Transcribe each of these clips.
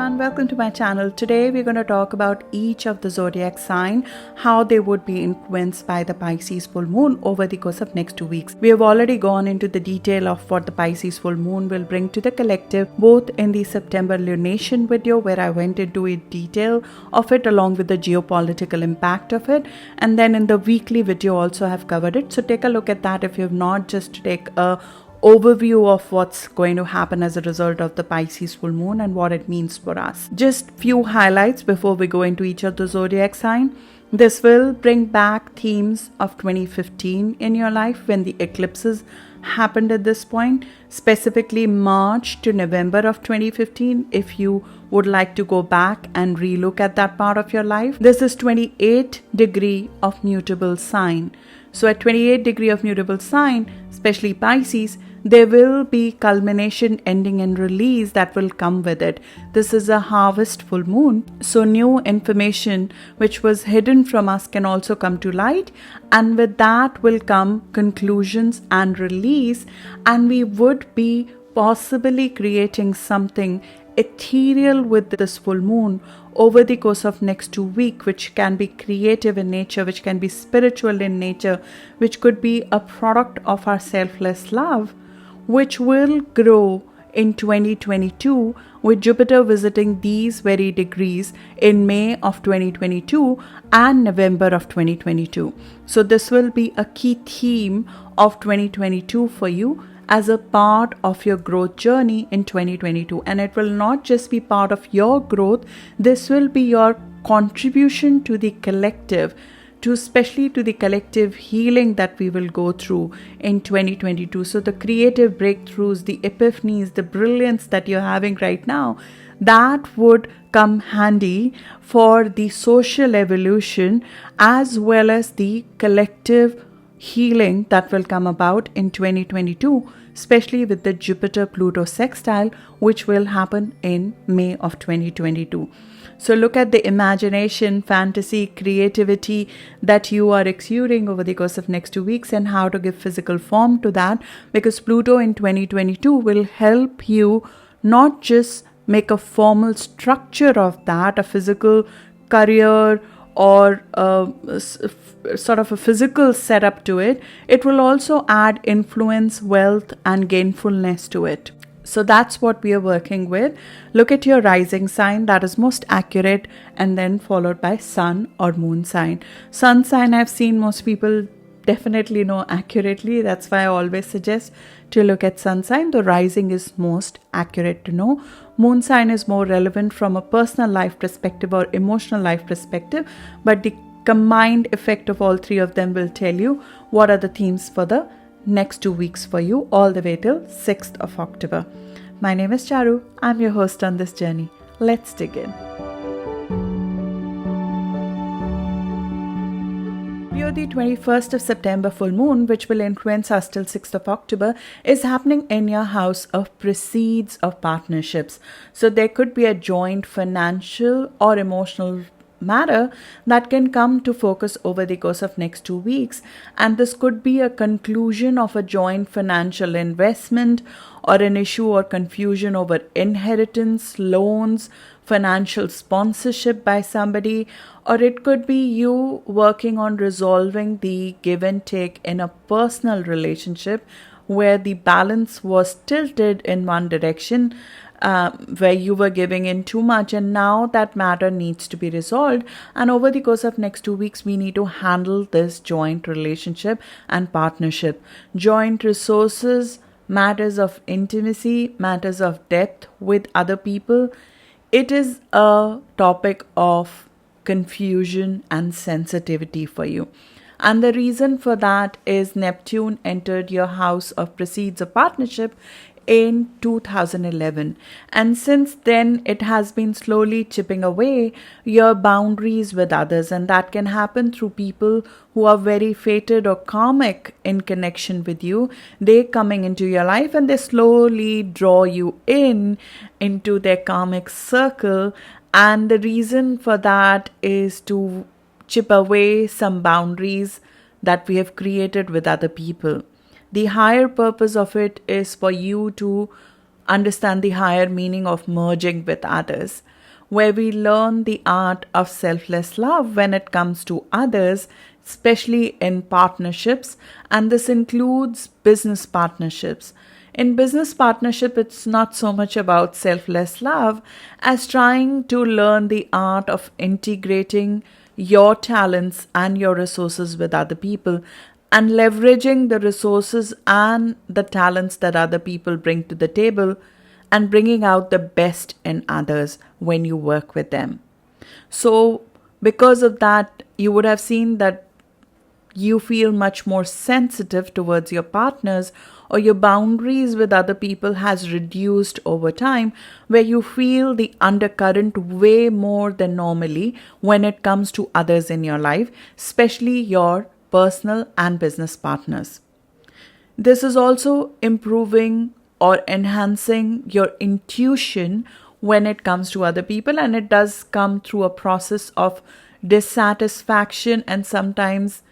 everyone, welcome to my channel. Today we're going to talk about each of the zodiac sign, how they would be influenced by the Pisces full moon over the course of next 2 weeks. We have already gone into the detail of what the Pisces full moon will bring to the collective, both in the September lunation video where I went into a detail of it along with the geopolitical impact of it, and then in the weekly video also have covered it. So take a look at that if you have not, just to take a overview of what's going to happen as a result of the Pisces full moon and what it means for us. Just few highlights before we go into each of the zodiac sign. This will bring back themes of 2015 in your life when the eclipses happened at this point, specifically March to November of 2015. If you would like to go back and relook at that part of your life, this is 28 degree of mutable sign. So at 28 degree of mutable sign, especially Pisces, there will be culmination, ending and release that will come with it. This is a harvest full moon. So new information which was hidden from us can also come to light, and with that will come conclusions and release, and we would be possibly creating something ethereal with this full moon over the course of next 2 weeks, which can be creative in nature, which can be spiritual in nature, which could be a product of our selfless love, which will grow in 2022 with Jupiter visiting these very degrees in May of 2022 and November of 2022. So this will be a key theme of 2022 for you as a part of your growth journey in 2022. And it will not just be part of your growth, this will be your contribution to the collective, especially to the collective healing that we will go through in 2022. So the creative breakthroughs, the epiphanies, the brilliance that you're having right now, that would come handy for the social evolution as well as the collective healing that will come about in 2022, especially with the Jupiter-Pluto sextile, which will happen in May of 2022. So look at the imagination, fantasy, creativity that you are exuding over the course of next 2 weeks and how to give physical form to that, because Pluto in 2022 will help you not just make a formal structure of that, a physical career or sort of a physical setup to it. It will also add influence, wealth and gainfulness to it. So that's what we are working with. Look at your rising sign, that is most accurate, and then followed by sun or moon sign. Sun sign I've seen most people definitely know accurately. That's why I always suggest to look at sun sign. The rising is most accurate to know. Moon sign is more relevant from a personal life perspective or emotional life perspective, but the combined effect of all three of them will tell you what are the themes for the next 2 weeks for you, all the way till 6th of October. My name is Charu. I'm your host on this journey. Let's dig in. The 21st of September full moon, which will influence us till 6th of October, is happening in your house of proceeds of partnerships. So there could be a joint financial or emotional matter that can come to focus over the course of next 2 weeks, and this could be a conclusion of a joint financial investment or an issue or confusion over inheritance, loans, financial sponsorship by somebody, or it could be you working on resolving the give and take in a personal relationship where the balance was tilted in one direction, where you were giving in too much, and now that matter needs to be resolved. And over the course of next 2 weeks, we need to handle this joint relationship and partnership. Joint resources, matters of intimacy, matters of depth with other people. It is a topic of confusion and sensitivity for you. And the reason for that is Neptune entered your house of proceeds of partnership in 2011, and since then it has been slowly chipping away your boundaries with others, and that can happen through people who are very fated or karmic in connection with you. They coming into your life and they slowly draw you into their karmic circle, and the reason for that is to chip away some boundaries that we have created with other people. The higher purpose of it is for you to understand the higher meaning of merging with others. where we learn the art of selfless love when it comes to others, especially in partnerships, and this includes business partnerships. In business partnership, it's not so much about selfless love as trying to learn the art of integrating your talents and your resources with other people and leveraging the resources and the talents that other people bring to the table and bringing out the best in others when you work with them. So because of that, you would have seen that you feel much more sensitive towards your partners, or your boundaries with other people has reduced over time, where you feel the undercurrent way more than normally when it comes to others in your life, especially your personal and business partners. This is also improving or enhancing your intuition when it comes to other people, and it does come through a process of dissatisfaction and sometimes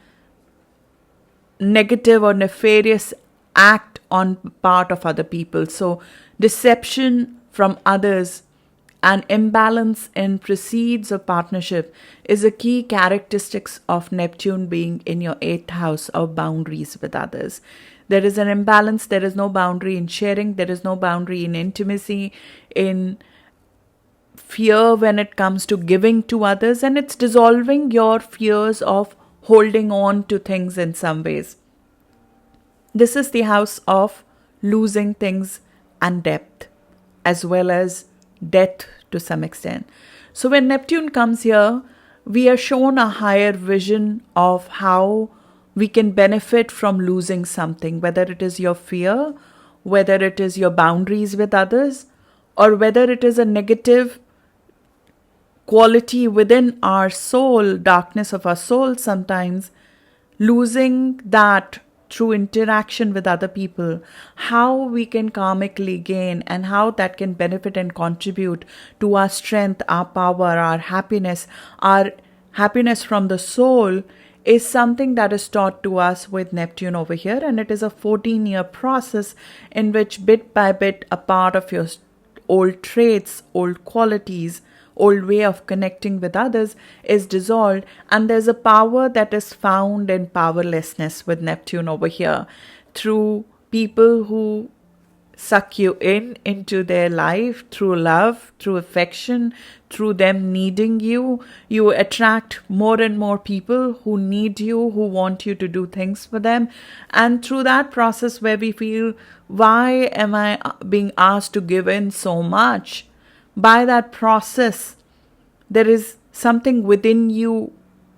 negative or nefarious act on part of other people. So deception from others and imbalance in proceeds of partnership is a key characteristics of Neptune being in your 8th house of boundaries with others. There is an imbalance. There is no boundary in sharing. There is no boundary in intimacy, in fear when it comes to giving to others, and it's dissolving your fears of holding on to things in some ways. This is the house of losing things and depth, as well as death to some extent. So when Neptune comes here, we are shown a higher vision of how we can benefit from losing something, whether it is your fear, whether it is your boundaries with others, or whether it is a negative quality within our soul, darkness of our soul sometimes, losing that through interaction with other people, how we can karmically gain and how that can benefit and contribute to our strength, our power, our happiness from the soul is something that is taught to us with Neptune over here. And it is a 14-year process in which bit by bit a part of your old traits, old qualities, old way of connecting with others is dissolved, and there's a power that is found in powerlessness with Neptune over here through people who suck you into their life through love, through affection, through them needing you. You attract more and more people who need you, who want you to do things for them, and through that process where we feel, why am I being asked to give in so much? By that process, there is something within you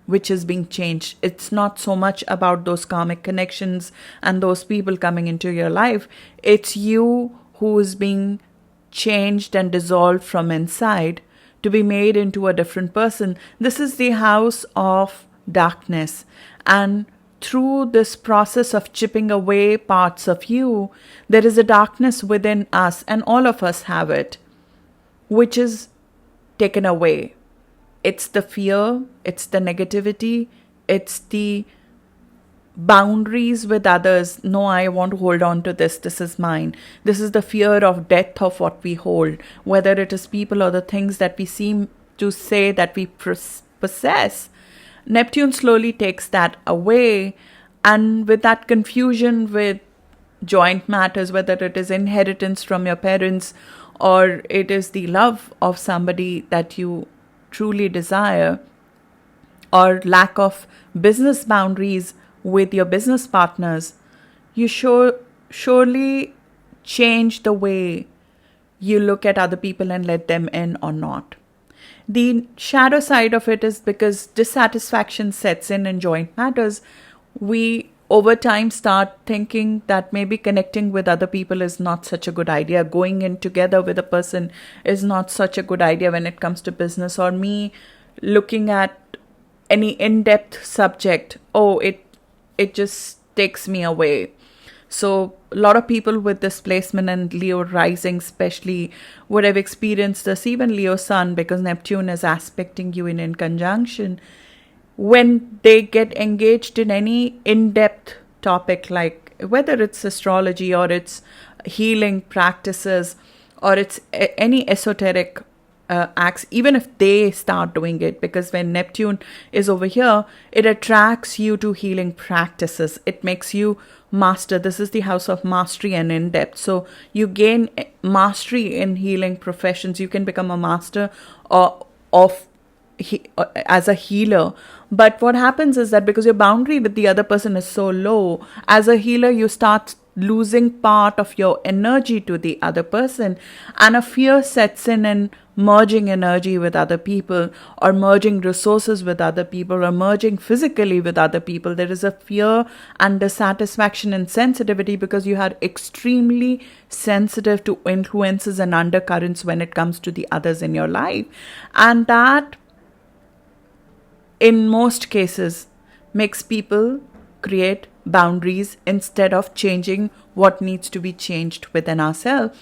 which is being changed. It's not so much about those karmic connections and those people coming into your life. It's you who is being changed and dissolved from inside to be made into a different person. This is the house of darkness. And through this process of chipping away parts of you, there is a darkness within us, and all of us have it, which is taken away. It's the fear, it's the negativity, it's the boundaries with others. No, I want to hold on to this. This is mine. This is the fear of death of what we hold, whether it is people or the things that we seem to say that we possess. Neptune slowly takes that away, and with that confusion with joint matters, whether it is inheritance from your parents or it is the love of somebody that you truly desire, or lack of business boundaries with your business partners, you surely change the way you look at other people and let them in or not. The shadow side of it is because dissatisfaction sets in joint matters. We over time start thinking that maybe connecting with other people is not such a good idea. Going in together with a person is not such a good idea when it comes to business, or me looking at any in-depth subject. Oh, it just takes me away. So a lot of people with this placement and Leo rising especially would have experienced this, even Leo sun, because Neptune is aspecting you in conjunction. When they get engaged in any in-depth topic, like whether it's astrology or it's healing practices or it's any esoteric acts, even if they start doing it, because when Neptune is over here, it attracts you to healing practices. It makes you master. This is the house of mastery and in depth. So you gain mastery in healing professions. You can become a master as a healer. But what happens is that because your boundary with the other person is so low, as a healer, you start losing part of your energy to the other person, and a fear sets in merging energy with other people, or merging resources with other people, or merging physically with other people. There is a fear and dissatisfaction and sensitivity because you are extremely sensitive to influences and undercurrents when it comes to the others in your life. And that, in most cases, makes people create boundaries instead of changing what needs to be changed within ourselves.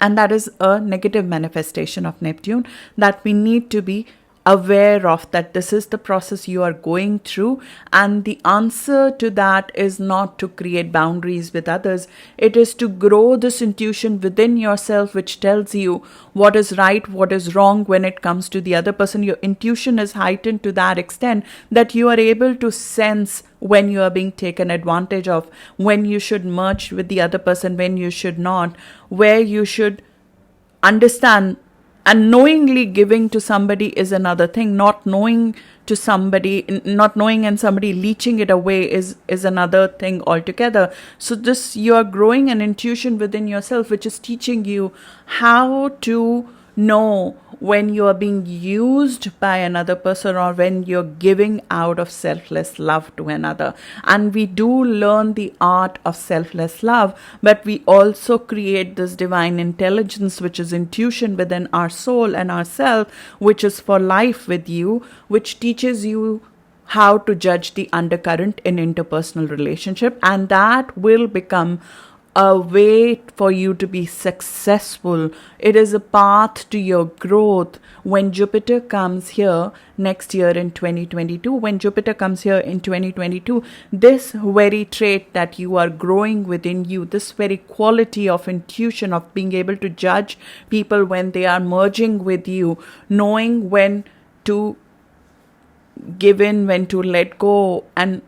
And that is a negative manifestation of Neptune that we need to be aware of, that this is the process you are going through, and the answer to that is not to create boundaries with others. It is to grow this intuition within yourself which tells you what is right, what is wrong when it comes to the other person. Your intuition is heightened to that extent that you are able to sense when you are being taken advantage of, when you should merge with the other person, when you should not, where you should understand. And knowingly giving to somebody is another thing. Not knowing and somebody leeching it away is another thing altogether. So you are growing an intuition within yourself which is teaching you how to know when you are being used by another person, or when you're giving out of selfless love to another. And we do learn the art of selfless love, but we also create this divine intelligence, which is intuition within our soul and ourself, which is for life with you, which teaches you how to judge the undercurrent in interpersonal relationship. And that will become a way for you to be successful. It is a path to your growth. When Jupiter comes here next year in 2022, this very trait that you are growing within you, this very quality of intuition, of being able to judge people when they are merging with you, knowing when to give in, when to let go, and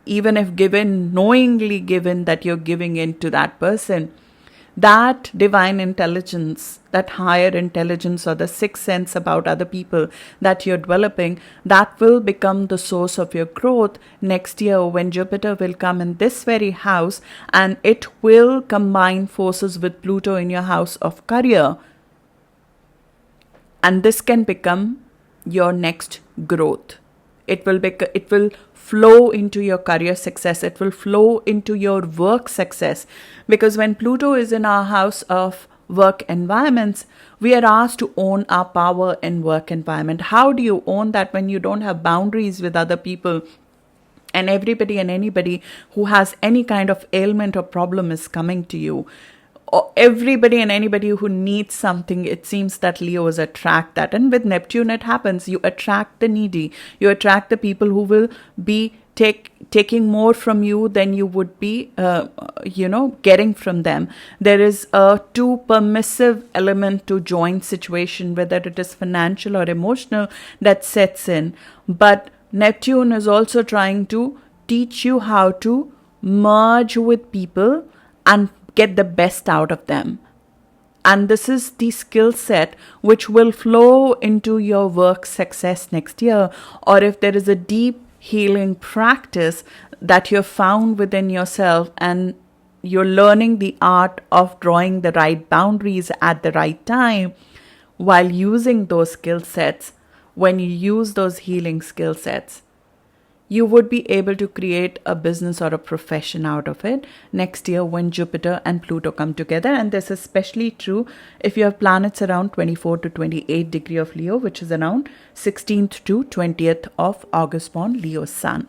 even if knowingly given, that you're giving in to that person. That divine intelligence, that higher intelligence, or the sixth sense about other people that you're developing, that will become the source of your growth next year when Jupiter will come in this very house, and it will combine forces with Pluto in your house of career. And this can become your next growth. It will flow into your career success. It will flow into your work success. Because when Pluto is in our house of work environments, we are asked to own our power in work environment. How do you own that when you don't have boundaries with other people? And everybody and anybody who has any kind of ailment or problem is coming to you. Or everybody and anybody who needs something, it seems that Leos attract that. And with Neptune, it happens. You attract the needy. You attract the people who will be taking more from you than you would be, getting from them. There is a too permissive element to joint situation, whether it is financial or emotional, that sets in. But Neptune is also trying to teach you how to merge with people and get the best out of them. And this is the skill set which will flow into your work success next year. Or if there is a deep healing practice that you've found within yourself, and you're learning the art of drawing the right boundaries at the right time, while using those skill sets, when you use those healing skill sets, you would be able to create a business or a profession out of it next year when Jupiter and Pluto come together. And this is especially true if you have planets around 24 to 28 degree of Leo, which is around 16th to 20th of August born Leo's sun.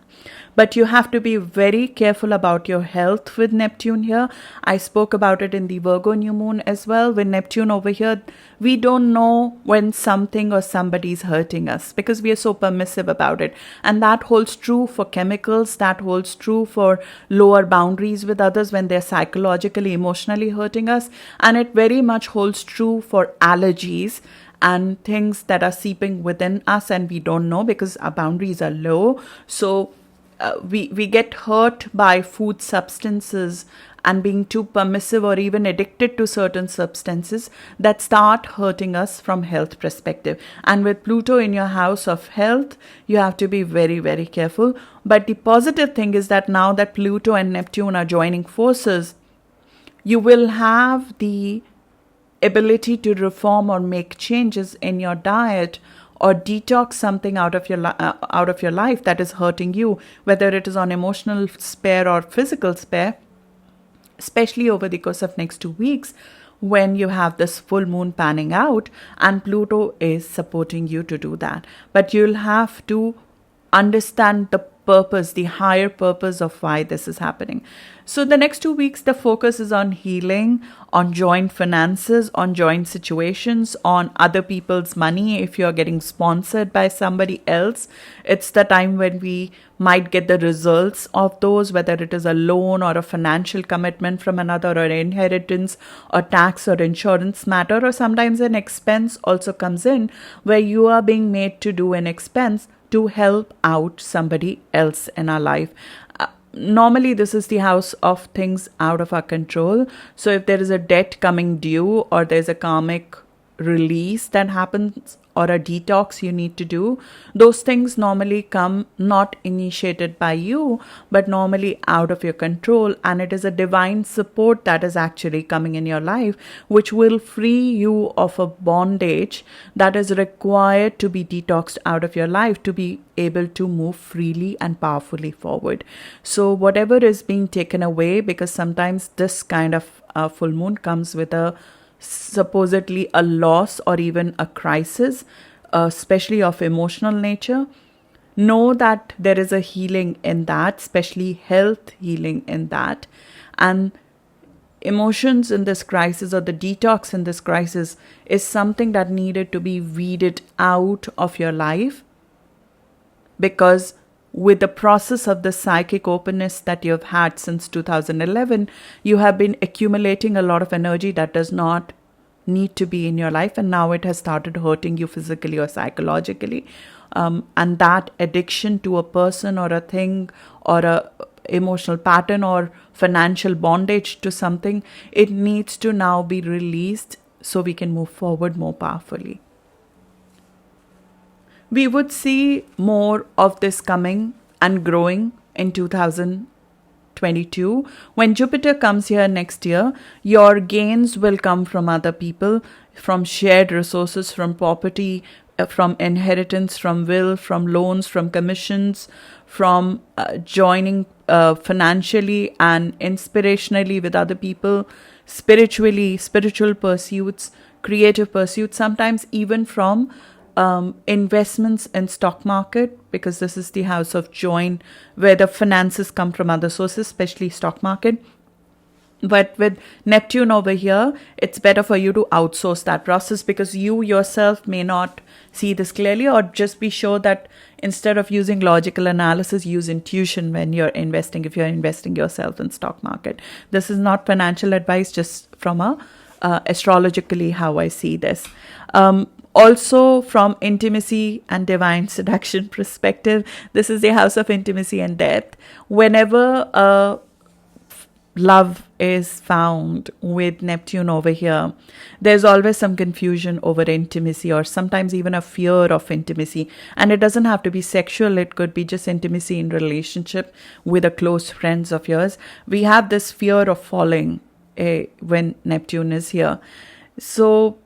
But you have to be very careful about your health with Neptune here. I spoke about it in the Virgo new moon as well. With Neptune over here, we don't know when something or somebody is hurting us because we are so permissive about it. And that holds true for chemicals. That holds true for lower boundaries with others when they're psychologically, emotionally hurting us. And it very much holds true for allergies and things that are seeping within us and we don't know because our boundaries are low. So we get hurt by food substances and being too permissive or even addicted to certain substances that start hurting us from health perspective. And with Pluto in your house of health, you have to be very, very careful. But the positive thing is that now that Pluto and Neptune are joining forces, you will have the ability to reform or make changes in your diet or detox something out of your life that is hurting you, whether it is on emotional spare or physical spare, especially over the course of next 2 weeks when you have this full moon panning out and Pluto is supporting you to do that. But you'll have to understand the purpose, the higher purpose of why this is happening. So the next 2 weeks, the focus is on healing, on joint finances, on joint situations, on other people's money. If you're getting sponsored by somebody else, it's the time when we might get the results of those, whether it is a loan or a financial commitment from another or an inheritance or tax or insurance matter, or sometimes an expense also comes in where you are being made to do an expense to help out somebody else in our life. Normally, this is the house of things out of our control. So if there is a debt coming due or there's a karmic release that happens or a detox you need to do, those things normally come not initiated by you, but normally out of your control. And it is a divine support that is actually coming in your life, which will free you of a bondage that is required to be detoxed out of your life to be able to move freely and powerfully forward. So whatever is being taken away, because sometimes this kind of full moon comes with a supposedly a loss or even a crisis, especially of emotional nature, know that there is a healing in that, especially health healing in that. And emotions in this crisis or the detox in this crisis is something that needed to be weeded out of your life, because with the process of the psychic openness that you've had since 2011, you have been accumulating a lot of energy that does not need to be in your life, and now it has started hurting you physically or psychologically. And that addiction to a person or a thing or a emotional pattern or financial bondage to something, it needs to now be released so we can move forward more powerfully. We would see more of this coming and growing in 2022. When Jupiter comes here next year, your gains will come from other people, from shared resources, from property, from inheritance, from will, from loans, from commissions, from joining financially and inspirationally with other people, spiritual pursuits, creative pursuits, sometimes even from investments in stock market, because this is the house of join where the finances come from other sources, especially stock market. But with Neptune over here, it's better for you to outsource that process, because you yourself may not see this clearly, or just be sure that instead of using logical analysis, use intuition when you're investing, if you're investing yourself in stock market. This is not financial advice, just from astrologically how I see this. Also, from intimacy and divine seduction perspective, this is the house of intimacy and depth. Whenever love is found with Neptune over here, there's always some confusion over intimacy, or sometimes even a fear of intimacy. And it doesn't have to be sexual. It could be just intimacy in relationship with a close friends of yours. We have this fear of falling when Neptune is here. So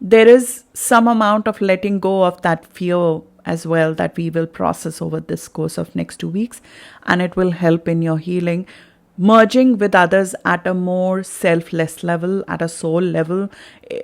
there is some amount of letting go of that fear as well that we will process over this course of next 2 weeks, and it will help in your healing. Merging with others at a more selfless level, at a soul level,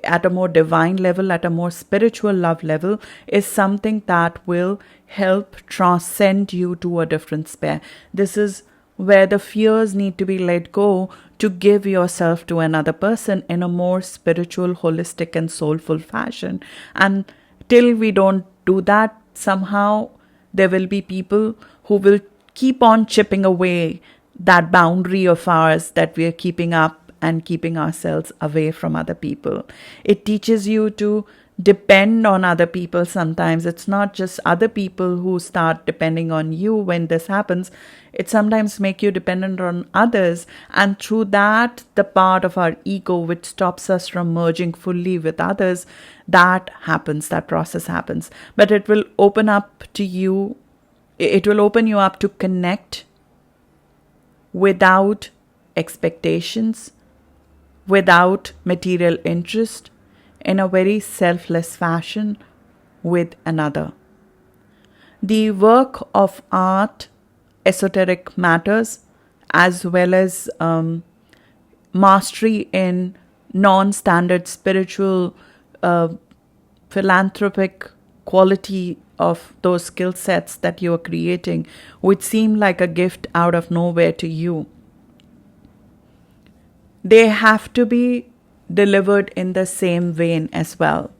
at a more divine level, at a more spiritual love level is something that will help transcend you to a different sphere. This is where the fears need to be let go to give yourself to another person in a more spiritual, holistic and soulful fashion. And till we don't do that, somehow there will be people who will keep on chipping away that boundary of ours that we are keeping up and keeping ourselves away from other people. It teaches you to depend on other people sometimes. It's not just other people who start depending on you when this happens. It sometimes make you dependent on others, and through that, the part of our ego which stops us from merging fully with others, that happens, that process happens. But it will open up to you, it will open you up to connect without expectations, without material interest, in a very selfless fashion with another. The work of art, esoteric matters, as well as mastery in non-standard spiritual philanthropic quality of those skill sets that you are creating, which seem like a gift out of nowhere to you. They have to be delivered in the same vein as well.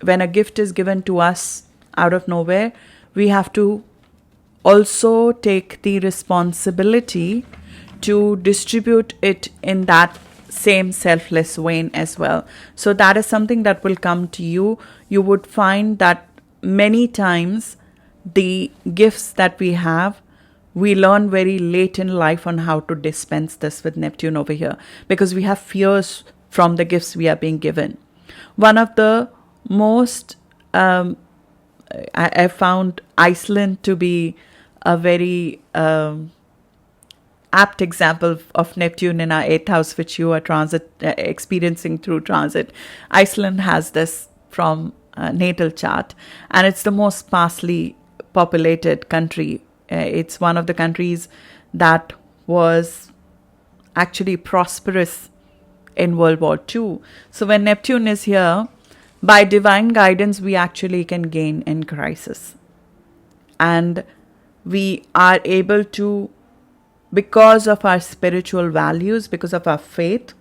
When a gift is given to us out of nowhere, we have to also take the responsibility to distribute it in that same selfless vein as well. So that is something that will come to you. You would find that many times the gifts that we have, we learn very late in life on how to dispense this with Neptune over here, because we have fears from the gifts we are being given. One of the most, I found Iceland to be a very apt example of Neptune in our 8th house, which you are experiencing through transit. Iceland has this from natal chart, and it's the most sparsely populated country. It's one of the countries that was actually prosperous in World War II. So when Neptune is here, by divine guidance, we actually can gain in crisis. And we are able to, because of our spiritual values, because of our faith,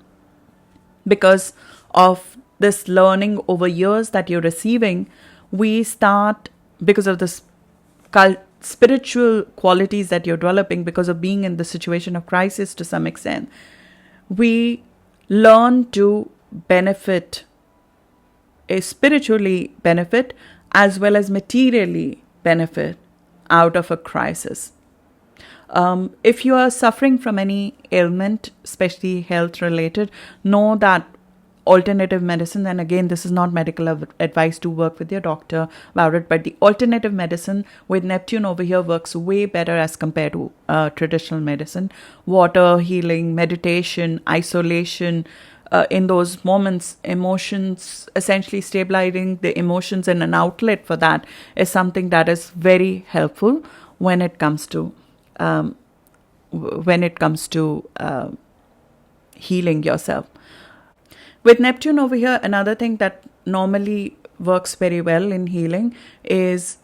because of this learning over years that you're receiving, we start, because of this spiritual qualities that you're developing, because of being in the situation of crisis to some extent, we learn to benefit, spiritually benefit, as well as materially benefit out of a crisis. If you are suffering from any ailment, especially health related, know that alternative medicine, and again, this is not medical advice, to work with your doctor about it, but the alternative medicine with Neptune over here works way better as compared to traditional medicine. Water, healing, meditation, isolation, in those moments, emotions, essentially stabilizing the emotions and an outlet for that is something that is very helpful when it comes to healing yourself. With Neptune over here, another thing that normally works very well in healing is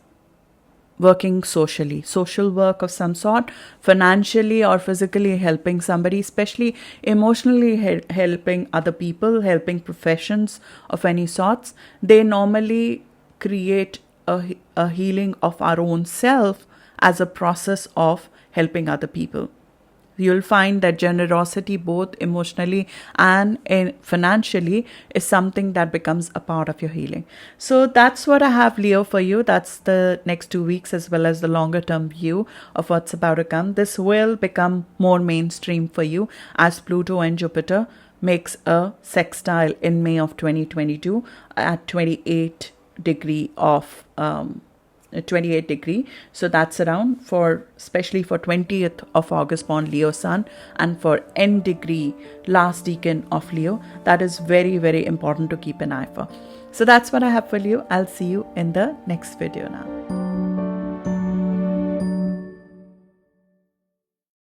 working socially, social work of some sort, financially or physically helping somebody, especially emotionally helping other people, helping professions of any sorts. They normally create a healing of our own self as a process of helping other people. You'll find that generosity, both emotionally and financially, is something that becomes a part of your healing. So that's what I have, Leo, for you. That's the next 2 weeks, as well as the longer term view of what's about to come. This will become more mainstream for you as Pluto and Jupiter makes a sextile in May of 2022 at 28 degree. So that's around especially for 20th of August born Leo Sun, and for N degree last decan of Leo. That is very, very important to keep an eye for. So that's what I have for you. I'll see you in the next video now.